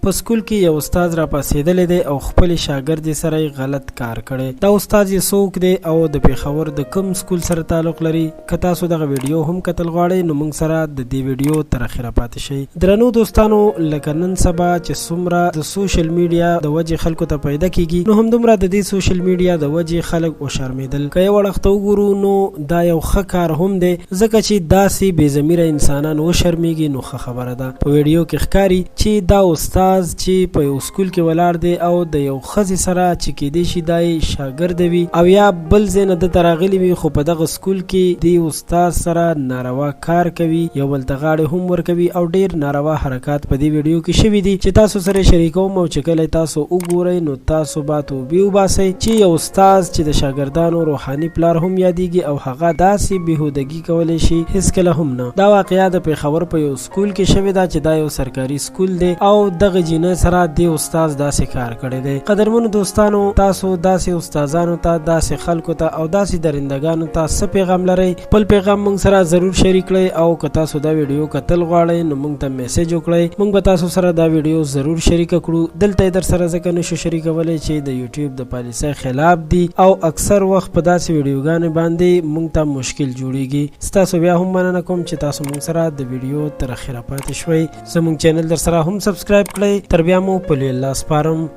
په سکول کې یو استاد را پاسېدلی دی او خپل شاګرد سره غلط کار کړي. دا استاد یې څوک دی او د پیښور د کوم سکول سره تعلق لري؟ که تاسو دغه ویډیو هم کتل غواړئ نو موږ سره د دې ویډیو تر اخره پاتې شئ. درنو دوستانو، لکه نن سبا چې څومره د سوشل میډیا د وجې خلکو ته پیدا کیږي نو همدومره د دې سوشل میډیا د وجې خلک وشرمېدل. که یو اړخ ته وګورو نو دا یو ښه کار هم دی، ځکه چې داسې بې ضمیره انسانان وشرمېږي نو ښه خبره ده. په ویډیو کې ښکاري چې دا استاد چې په یو سکول کې ولاړ دی او د یو ښځې سره چې کېدای شي دا یې شاګرد وي او یا بل ځای نه دلته راغلی وي، خو په دغه سکول کې د استاد سره ناروا کار کوي، یو بل ته غاړې هم ورکوي او ډېر ناروا حرکات په دې ویډیو کې شوي دي چې تاسو سره شریکوم. او چې کله تاسو وګورئ نو تاسو به توبې وباسئ چې یو استاد چې د شاګردانو روحاني پلار هم یادېږي او هغه داسې بېهودګي کولی شي هېڅکله هم نه. دا واقعیا د پیښور په یو سکول کې شوې ده چې دا یو سرکاري سکول دی او دغه جینۍ سره د استاد داسې کار کړی دی. قدرمنو دوستانو، تاسو داسې استادانو ته، داسې خلکو ته او داسې درندګانو ته څه پیغام لرئ؟ خپل پیغام موږ سره ضرور شریک کړئ او که تاسو دا ویډیو کتل غواړئ نو موږ ته میسج وکړئ، موږ به تاسو سره دا ویډیو ضرور شریکه کړو. دلته در سره ځکه نشو شریکولی چې د یوټیوب د پالیسۍ خلاف دي او اکثر وخت په داسې ویډیوګانې باندې موږ ته مشکل جوړیږي. ستاسو بیا هم مننه کوم چې تاسو موږ سره د ویډیو تر اخره پاتې شوئ. زموږ چینل در سره هم سبسکرایب کړئ. تر بیا مو په لوی الله سپارم.